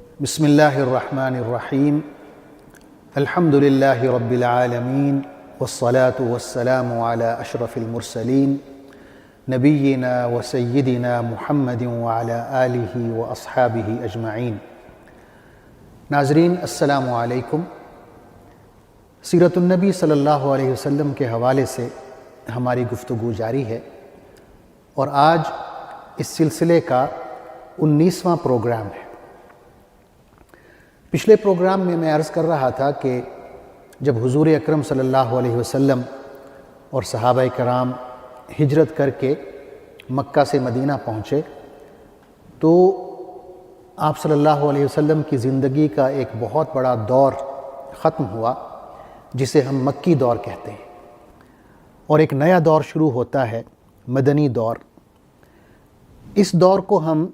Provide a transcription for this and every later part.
بسم اللہ الرحمن الرحیم الحمد للہ رب العالمین والصلاة والسلام علی اشرف المرسلین نبینا و سیدنا محمد وعلی آلہ و اصحابہ اجمعین۔ ناظرین السلام علیکم۔ سیرت النبی صلی اللہ علیہ وسلم کے حوالے سے ہماری گفتگو جاری ہے اور آج اس سلسلے کا 19واں پروگرام ہے۔ پچھلے پروگرام میں عرض کر رہا تھا کہ جب حضور اکرم صلی اللہ علیہ وسلم اور صحابہ کرام ہجرت کر کے مکہ سے مدینہ پہنچے تو آپ صلی اللہ علیہ وسلم کی زندگی کا ایک بہت بڑا دور ختم ہوا جسے ہم مکی دور کہتے ہیں، اور ایک نیا دور شروع ہوتا ہے، مدنی دور۔ اس دور کو ہم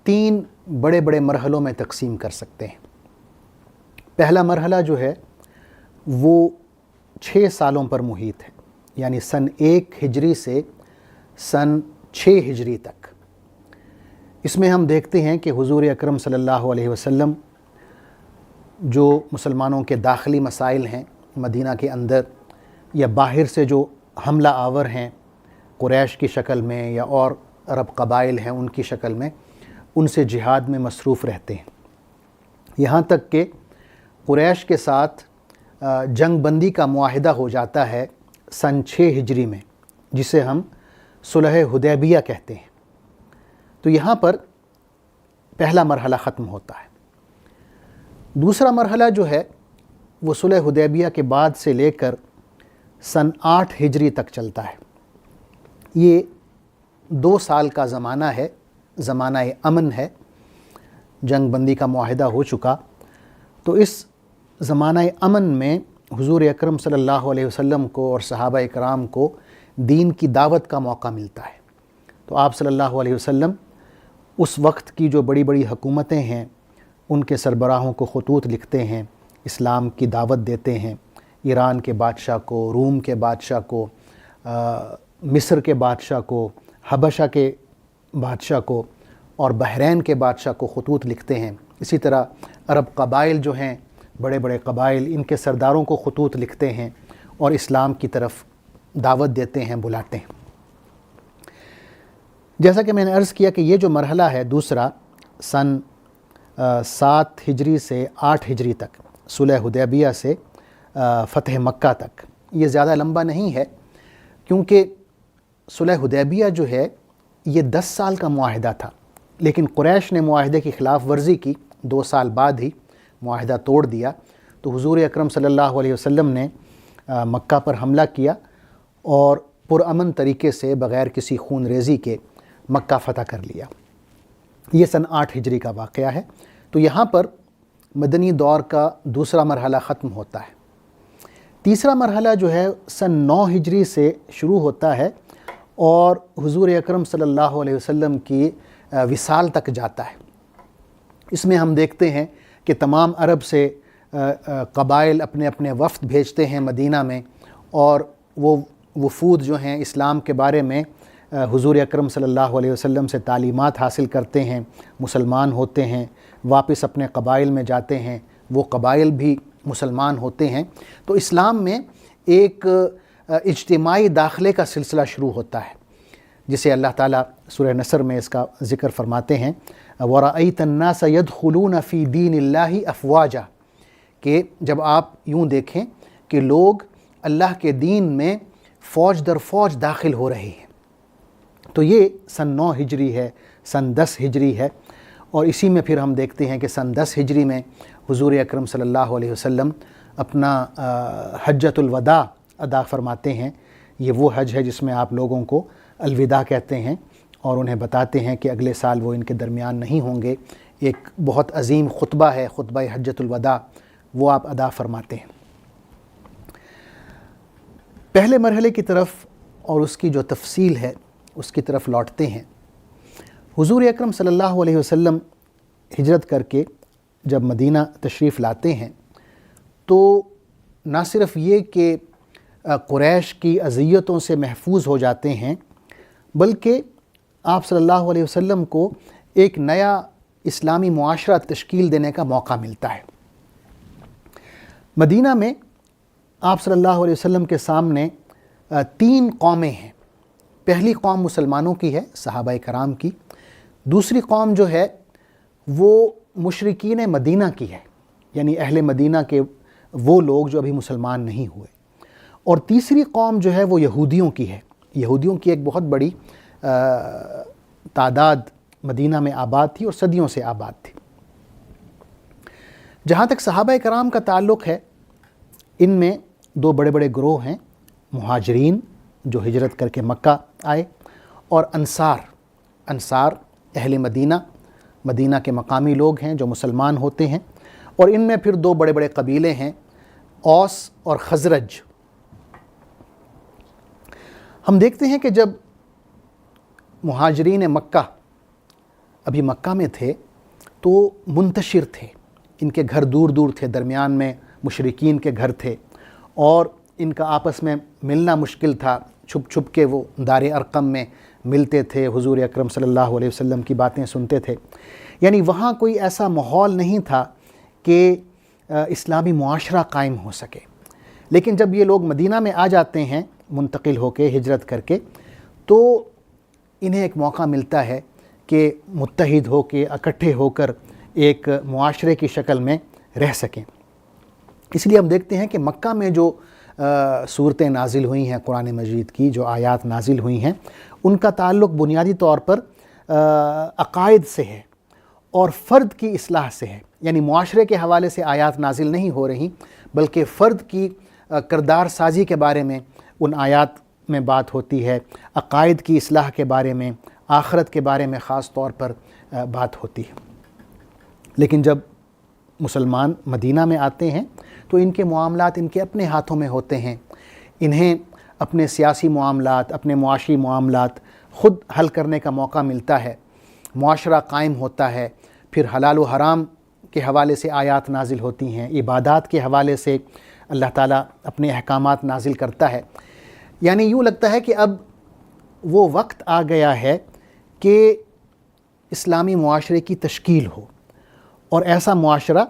3 بڑے بڑے مرحلوں میں تقسیم کر سکتے ہیں۔ پہلا مرحلہ جو ہے وہ 6 سالوں پر محیط ہے، یعنی سن 1 ہجری سے سن 6 ہجری تک۔ اس میں ہم دیکھتے ہیں کہ حضور اکرم صلی اللہ علیہ وسلم جو مسلمانوں کے داخلی مسائل ہیں مدینہ کے اندر یا باہر سے جو حملہ آور ہیں قریش کی شکل میں یا اور عرب قبائل ہیں ان کی شکل میں، ان سے جہاد میں مصروف رہتے ہیں، یہاں تک کہ قریش کے ساتھ جنگ بندی کا معاہدہ ہو جاتا ہے سن 6 ہجری میں، جسے ہم صلح حدیبیہ کہتے ہیں۔ تو یہاں پر پہلا مرحلہ ختم ہوتا ہے۔ دوسرا مرحلہ جو ہے وہ صلح حدیبیہ کے بعد سے لے کر سن 8 ہجری تک چلتا ہے۔ یہ 2 سال کا زمانہ ہے، زمانہ امن ہے، جنگ بندی کا معاہدہ ہو چکا۔ تو اس زمانہ امن میں حضور اکرم صلی اللہ علیہ وسلم کو اور صحابہ کرام کو دین کی دعوت کا موقع ملتا ہے۔ تو آپ صلی اللہ علیہ وسلم اس وقت کی جو بڑی بڑی حکومتیں ہیں ان کے سربراہوں کو خطوط لکھتے ہیں، اسلام کی دعوت دیتے ہیں، ایران کے بادشاہ کو، روم کے بادشاہ کو، مصر کے بادشاہ کو، حبشہ کے بادشاہ کو اور بحرین کے بادشاہ کو خطوط لکھتے ہیں۔ اسی طرح عرب قبائل جو ہیں، بڑے بڑے قبائل، ان کے سرداروں کو خطوط لکھتے ہیں اور اسلام کی طرف دعوت دیتے ہیں، بلاتے ہیں۔ جیسا کہ میں نے عرض کیا کہ یہ جو مرحلہ ہے دوسرا، سن 7 ہجری سے 8 ہجری تک، صلح حدیبیہ سے فتح مکہ تک، یہ زیادہ لمبا نہیں ہے، کیونکہ صلح حدیبیہ جو ہے یہ 10 سال کا معاہدہ تھا، لیکن قریش نے معاہدے کی خلاف ورزی کی، 2 سال بعد ہی معاہدہ توڑ دیا۔ تو حضور اکرم صلی اللہ علیہ وسلم نے مکہ پر حملہ کیا اور پرامن طریقے سے بغیر کسی خون ریزی کے مکہ فتح کر لیا۔ یہ سن 8 ہجری کا واقعہ ہے۔ تو یہاں پر مدنی دور کا دوسرا مرحلہ ختم ہوتا ہے۔ تیسرا مرحلہ جو ہے سن 9 ہجری سے شروع ہوتا ہے اور حضور اکرم صلی اللہ علیہ وسلم کی وصال تک جاتا ہے۔ اس میں ہم دیکھتے ہیں کہ تمام عرب سے قبائل اپنے اپنے وفد بھیجتے ہیں مدینہ میں، اور وہ وفود جو ہیں اسلام کے بارے میں حضور اکرم صلی اللہ علیہ وسلم سے تعلیمات حاصل کرتے ہیں، مسلمان ہوتے ہیں، واپس اپنے قبائل میں جاتے ہیں، وہ قبائل بھی مسلمان ہوتے ہیں۔ تو اسلام میں ایک اجتماعی داخلے کا سلسلہ شروع ہوتا ہے، جسے اللہ تعالیٰ سورہ نصر میں اس کا ذکر فرماتے ہیں، وَرَأَيْتَ النَّاسَ يَدْخُلُونَ فِي دِينِ اللَّهِ أَفْوَاجًا، کہ جب آپ یوں دیکھیں کہ لوگ اللہ کے دین میں فوج در فوج داخل ہو رہے ہیں۔ تو یہ سن 9 ہجری ہے، سن 10 ہجری ہے، اور اسی میں پھر ہم دیکھتے ہیں کہ سن 10 ہجری میں حضور اکرم صلی اللہ علیہ وسلم اپنا حجۃ الوداع ادا فرماتے ہیں۔ یہ وہ حج ہے جس میں آپ لوگوں کو الوداع کہتے ہیں اور انہیں بتاتے ہیں کہ اگلے سال وہ ان کے درمیان نہیں ہوں گے۔ ایک بہت عظیم خطبہ ہے، خطبہ حجۃ الوداع، وہ آپ ادا فرماتے ہیں۔ پہلے مرحلے کی طرف اور اس کی جو تفصیل ہے اس کی طرف لوٹتے ہیں۔ حضور اکرم صلی اللہ علیہ وسلم ہجرت کر کے جب مدینہ تشریف لاتے ہیں تو نہ صرف یہ کہ قریش کی اذیتوں سے محفوظ ہو جاتے ہیں، بلکہ آپ صلی اللہ علیہ وسلم کو ایک نیا اسلامی معاشرہ تشکیل دینے کا موقع ملتا ہے۔ مدینہ میں آپ صلی اللہ علیہ وسلم کے سامنے 3 قومیں ہیں۔ پہلی قوم مسلمانوں کی ہے، صحابہ کرام کی۔ دوسری قوم جو ہے وہ مشرکین مدینہ کی ہے، یعنی اہل مدینہ کے وہ لوگ جو ابھی مسلمان نہیں ہوئے۔ اور تیسری قوم جو ہے وہ یہودیوں کی ہے۔ یہودیوں کی ایک بہت بڑی تعداد مدینہ میں آباد تھی اور صدیوں سے آباد تھی۔ جہاں تک صحابہ کرام کا تعلق ہے، ان میں 2 بڑے بڑے گروہ ہیں، مہاجرین جو ہجرت کر کے مکہ آئے، اور انصار اہل مدینہ، مدینہ کے مقامی لوگ ہیں جو مسلمان ہوتے ہیں۔ اور ان میں پھر 2 بڑے بڑے قبیلے ہیں، اوس اور خزرج۔ ہم دیکھتے ہیں کہ جب مہاجرین مکہ ابھی مکہ میں تھے تو منتشر تھے، ان کے گھر دور دور تھے، درمیان میں مشرکین کے گھر تھے، اور ان کا آپس میں ملنا مشکل تھا۔ چھپ چھپ کے وہ دار ارقم میں ملتے تھے، حضور اکرم صلی اللہ علیہ وسلم کی باتیں سنتے تھے۔ یعنی وہاں کوئی ایسا ماحول نہیں تھا کہ اسلامی معاشرہ قائم ہو سکے۔ لیکن جب یہ لوگ مدینہ میں آ جاتے ہیں منتقل ہو کے، ہجرت کر کے، تو انہیں ایک موقع ملتا ہے کہ متحد ہو کے، اکٹھے ہو کر ایک معاشرے کی شکل میں رہ سکیں۔ اس لیے ہم دیکھتے ہیں کہ مکہ میں جو صورتیں نازل ہوئی ہیں قرآن مجید کی، جو آیات نازل ہوئی ہیں، ان کا تعلق بنیادی طور پر عقائد سے ہے اور فرد کی اصلاح سے ہے۔ یعنی معاشرے کے حوالے سے آیات نازل نہیں ہو رہی، بلکہ فرد کی کردار سازی کے بارے میں ان آیات میں بات ہوتی ہے، عقائد کی اصلاح کے بارے میں، آخرت کے بارے میں خاص طور پر بات ہوتی ہے۔ لیکن جب مسلمان مدینہ میں آتے ہیں تو ان کے معاملات ان کے اپنے ہاتھوں میں ہوتے ہیں۔ انہیں اپنے سیاسی معاملات، اپنے معاشی معاملات خود حل کرنے کا موقع ملتا ہے، معاشرہ قائم ہوتا ہے۔ پھر حلال و حرام کے حوالے سے آیات نازل ہوتی ہیں، عبادات کے حوالے سے اللہ تعالیٰ اپنے احکامات نازل کرتا ہے۔ یعنی یوں لگتا ہے کہ اب وہ وقت آ گیا ہے کہ اسلامی معاشرے کی تشکیل ہو، اور ایسا معاشرہ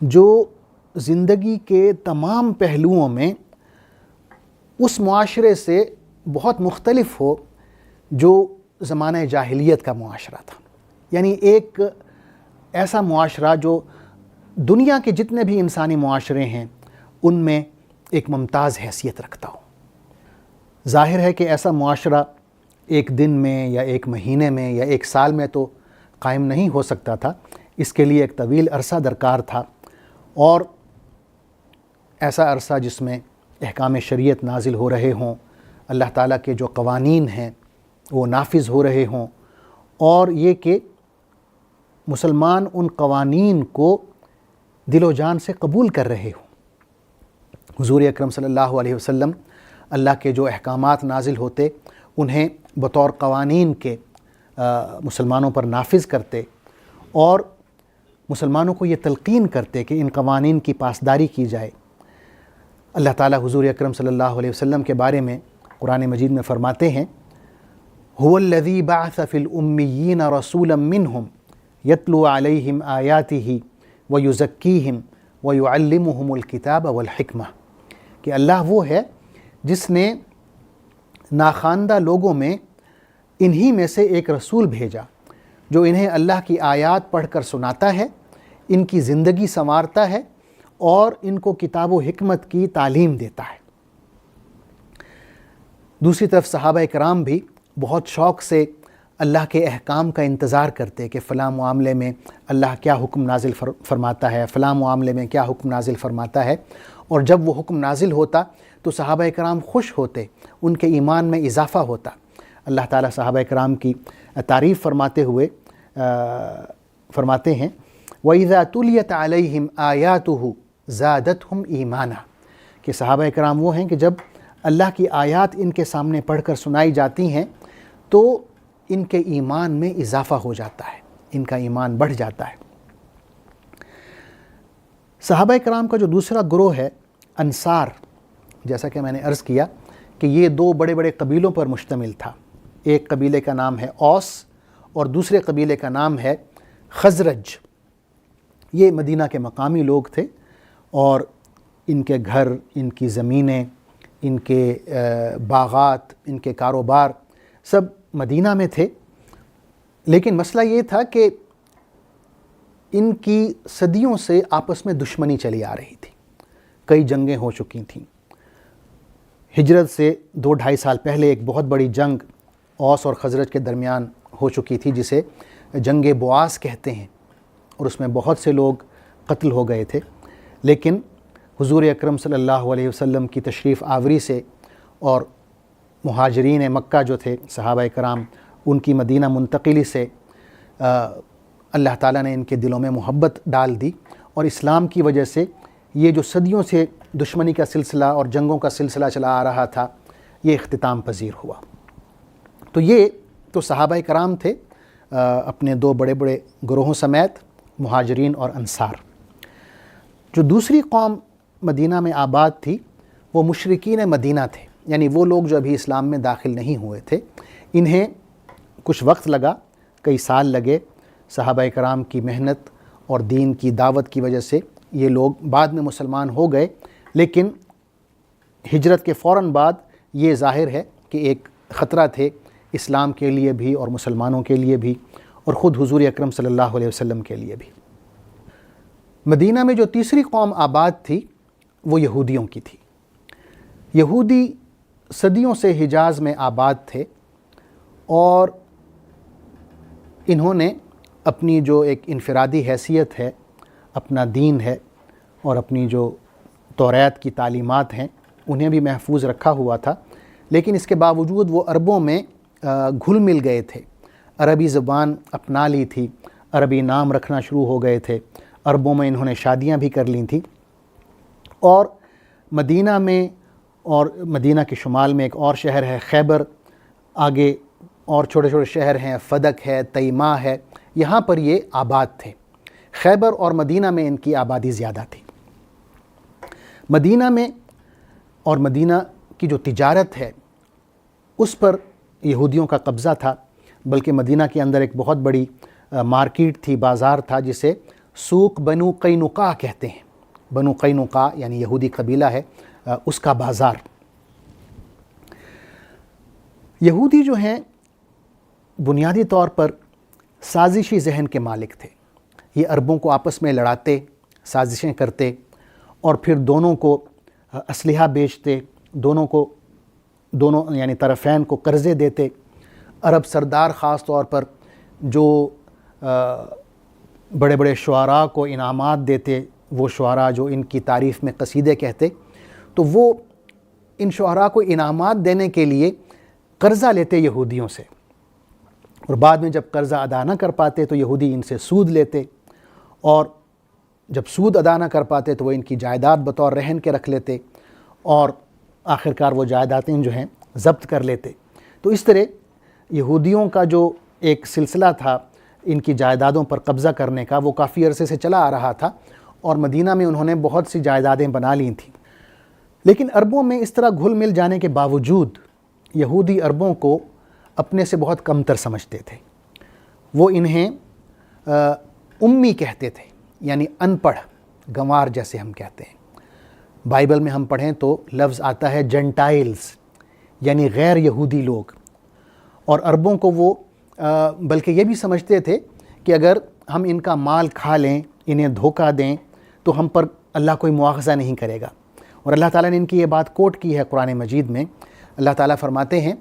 جو زندگی کے تمام پہلوؤں میں اس معاشرے سے بہت مختلف ہو جو زمانہ جاہلیت کا معاشرہ تھا۔ یعنی ایک ایسا معاشرہ جو دنیا کے جتنے بھی انسانی معاشرے ہیں ان میں ایک ممتاز حیثیت رکھتا ہو۔ ظاہر ہے کہ ایسا معاشرہ ایک دن میں یا ایک مہینے میں یا ایک سال میں تو قائم نہیں ہو سکتا تھا، اس کے لیے ایک طویل عرصہ درکار تھا، اور ایسا عرصہ جس میں احکام شریعت نازل ہو رہے ہوں، اللہ تعالیٰ کے جو قوانین ہیں وہ نافذ ہو رہے ہوں، اور یہ کہ مسلمان ان قوانین کو دل و جان سے قبول کر رہے ہوں۔ حضور اکرم صلی اللہ علیہ وسلم اللہ کے جو احکامات نازل ہوتے انہیں بطور قوانین کے مسلمانوں پر نافذ کرتے، اور مسلمانوں کو یہ تلقین کرتے کہ ان قوانین کی پاسداری کی جائے۔ اللہ تعالیٰ حضور اکرم صلی اللہ علیہ وسلم کے بارے میں قرآن مجید میں فرماتے ہیں، هو الذی بعث فی الامیین رسولا منہم یتلو علیہم آیاتہ ویزکیہم ویعلمہم الکتاب والحکمہ، کہ اللہ وہ ہے جس نے ناخواندہ لوگوں میں انہی میں سے ایک رسول بھیجا جو انہیں اللہ کی آیات پڑھ کر سناتا ہے، ان کی زندگی سنوارتا ہے، اور ان کو کتاب و حکمت کی تعلیم دیتا ہے۔ دوسری طرف صحابہ کرام بھی بہت شوق سے اللہ کے احکام کا انتظار کرتے کہ فلاں معاملے میں اللہ کیا حکم نازل فرماتا ہے، فلاں معاملے میں کیا حکم نازل فرماتا ہے، اور جب وہ حکم نازل ہوتا تو صحابہ کرام خوش ہوتے، ان کے ایمان میں اضافہ ہوتا۔ اللہ تعالیٰ صحابہ کرام کی تعریف فرماتے ہوئے فرماتے ہیں، وَإِذَا تُلِيَتْ عَلَيْهِمْ آيَاتُهُ زَادَتْهُمْ إِيمَانًا، کہ صحابہ کرام وہ ہیں کہ جب اللہ کی آیات ان کے سامنے پڑھ کر سنائی جاتی ہیں تو ان کے ایمان میں اضافہ ہو جاتا ہے، ان کا ایمان بڑھ جاتا ہے۔ صحابہ کرام کا جو دوسرا گروہ ہے انصار، جیسا کہ میں نے عرض کیا کہ یہ 2 بڑے بڑے قبیلوں پر مشتمل تھا۔ ایک قبیلے کا نام ہے اوس، اور دوسرے قبیلے کا نام ہے خزرج۔ یہ مدینہ کے مقامی لوگ تھے اور ان کے گھر، ان کی زمینیں، ان کے باغات، ان کے کاروبار سب مدینہ میں تھے۔ لیکن مسئلہ یہ تھا کہ ان کی صدیوں سے آپس میں دشمنی چلی آ رہی تھی، کئی جنگیں ہو چکی تھیں۔ ہجرت سے 2-2.5 سال پہلے ایک بہت بڑی جنگ اوس اور خزرج کے درمیان ہو چکی تھی، جسے جنگ بواس کہتے ہیں، اور اس میں بہت سے لوگ قتل ہو گئے تھے۔ لیکن حضور اکرم صلی اللہ علیہ وسلم کی تشریف آوری سے اور مہاجرین مکہ جو تھے صحابہ کرام، ان کی مدینہ منتقلی سے اللہ تعالیٰ نے ان کے دلوں میں محبت ڈال دی، اور اسلام کی وجہ سے یہ جو صدیوں سے دشمنی کا سلسلہ اور جنگوں کا سلسلہ چلا آ رہا تھا، یہ اختتام پذیر ہوا۔ تو یہ تو صحابہ کرام تھے اپنے 2 بڑے بڑے گروہوں سمیت، مہاجرین اور انصار۔ جو دوسری قوم مدینہ میں آباد تھی وہ مشرکین مدینہ تھے، یعنی وہ لوگ جو ابھی اسلام میں داخل نہیں ہوئے تھے۔ انہیں کچھ وقت لگا، کئی سال لگے، صحابہ کرام کی محنت اور دین کی دعوت کی وجہ سے یہ لوگ بعد میں مسلمان ہو گئے، لیکن ہجرت کے فوراً بعد یہ ظاہر ہے کہ ایک خطرہ تھے اسلام کے لیے بھی اور مسلمانوں کے لیے بھی، اور خود حضور اکرم صلی اللہ علیہ وسلم کے لیے بھی۔ مدینہ میں جو تیسری قوم آباد تھی وہ یہودیوں کی تھی۔ یہودی صدیوں سے حجاز میں آباد تھے، اور انہوں نے اپنی جو ایک انفرادی حیثیت ہے، اپنا دین ہے، اور اپنی جو توریت کی تعلیمات ہیں انہیں بھی محفوظ رکھا ہوا تھا، لیکن اس کے باوجود وہ عربوں میں گھل مل گئے تھے، عربی زبان اپنا لی تھی، عربی نام رکھنا شروع ہو گئے تھے، عربوں میں انہوں نے شادیاں بھی کر لی تھیں، اور مدینہ میں اور مدینہ کے شمال میں ایک اور شہر ہے خیبر، آگے اور چھوٹے چھوٹے شہر ہیں، فدق ہے، تیمہ ہے، یہاں پر یہ آباد تھے۔ خیبر اور مدینہ میں ان کی آبادی زیادہ تھی۔ مدینہ میں اور مدینہ کی جو تجارت ہے اس پر یہودیوں کا قبضہ تھا، بلکہ مدینہ کے اندر ایک بہت بڑی مارکیٹ تھی، بازار تھا، جسے سوق بنو قینقاع کہتے ہیں۔ بنو قینقاع یعنی یہودی قبیلہ ہے، اس کا بازار۔ یہودی جو ہیں بنیادی طور پر سازشی ذہن کے مالک تھے۔ یہ عربوں کو آپس میں لڑاتے، سازشیں کرتے، اور پھر دونوں کو اسلحہ بیچتے، دونوں یعنی طرفین کو قرضے دیتے۔ عرب سردار خاص طور پر جو بڑے بڑے شعراء کو انعامات دیتے، وہ شعراء جو ان کی تعریف میں قصیدے کہتے، تو وہ ان شعراء کو انعامات دینے کے لیے قرضہ لیتے یہودیوں سے، اور بعد میں جب قرضہ ادا نہ کر پاتے تو یہودی ان سے سود لیتے، اور جب سود ادا نہ کر پاتے تو وہ ان کی جائیداد بطور رہن کے رکھ لیتے، اور آخرکار وہ جائیدادیں جو ہیں ضبط کر لیتے۔ تو اس طرح یہودیوں کا جو ایک سلسلہ تھا ان کی جائیدادوں پر قبضہ کرنے کا، وہ کافی عرصے سے چلا آ رہا تھا، اور مدینہ میں انہوں نے بہت سی جائیدادیں بنا لی تھیں۔ لیکن عربوں میں اس طرح گھل مل جانے کے باوجود یہودی عربوں کو اپنے سے بہت کمتر سمجھتے تھے۔ وہ انہیں امی کہتے تھے، یعنی ان پڑھ، گنوار جیسے ہم کہتے ہیں۔ بائبل میں ہم پڑھیں تو لفظ آتا ہے جنٹائلز، یعنی غیر یہودی لوگ، اور عربوں کو وہ بلکہ یہ بھی سمجھتے تھے کہ اگر ہم ان کا مال کھا لیں، انہیں دھوکہ دیں، تو ہم پر اللہ کوئی مواخذہ نہیں کرے گا۔ اور اللہ تعالیٰ نے ان کی یہ بات کوٹ کی ہے قرآن مجید میں۔ اللہ تعالیٰ فرماتے ہیں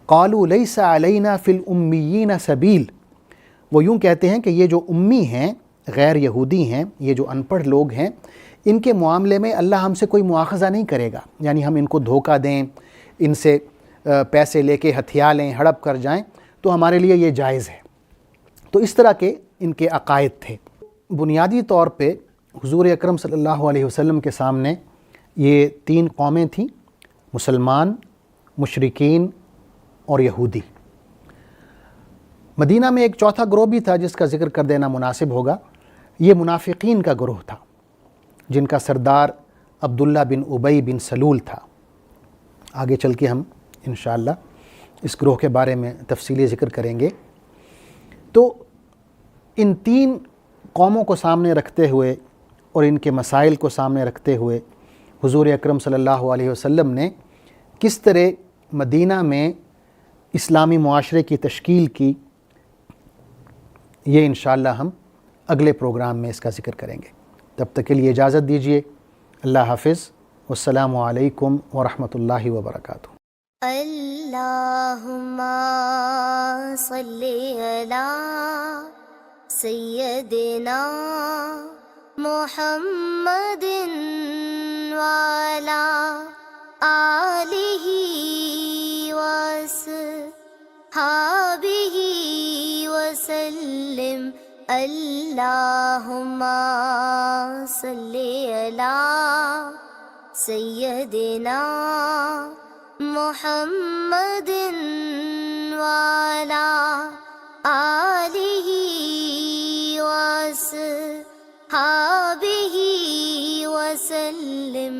قالوا لیس علینا فی الامیین سبیل، وہ یوں کہتے ہیں کہ یہ جو امی ہیں، غیر یہودی ہیں، یہ جو ان پڑھ لوگ ہیں، ان کے معاملے میں اللہ ہم سے کوئی مواخذہ نہیں کرے گا، یعنی ہم ان کو دھوکہ دیں، ان سے پیسے لے کے ہتھیا لیں، ہڑپ کر جائیں، تو ہمارے لیے یہ جائز ہے۔ تو اس طرح کے ان کے عقائد تھے۔ بنیادی طور پہ حضور اکرم صلی اللہ علیہ وسلم کے سامنے یہ 3 قومیں تھیں، مسلمان، مشرکین اور یہودی۔ مدینہ میں ایک چوتھا گروہ بھی تھا جس کا ذکر کر دینا مناسب ہوگا، یہ منافقین کا گروہ تھا، جن کا سردار عبداللہ بن ابی بن سلول تھا۔ آگے چل کے ہم انشاءاللہ اس گروہ کے بارے میں تفصیلی ذکر کریں گے۔ تو ان تین قوموں کو سامنے رکھتے ہوئے اور ان کے مسائل کو سامنے رکھتے ہوئے حضور اکرم صلی اللہ علیہ وسلم نے کس طرح مدینہ میں اسلامی معاشرے کی تشکیل کی، یہ انشاءاللہ ہم اگلے پروگرام میں اس کا ذکر کریں گے۔ تب تک کے لیے اجازت دیجیے، اللہ حافظ، والسلام علیکم ورحمۃ اللہ وبرکاتہ۔ اللہم صلی علی سیدنا محمد وعلی آلہ وصحبہ وسلم۔ اللہم صلی علی سیدنا محمد وعلی آلہ وصحبہ وسلم۔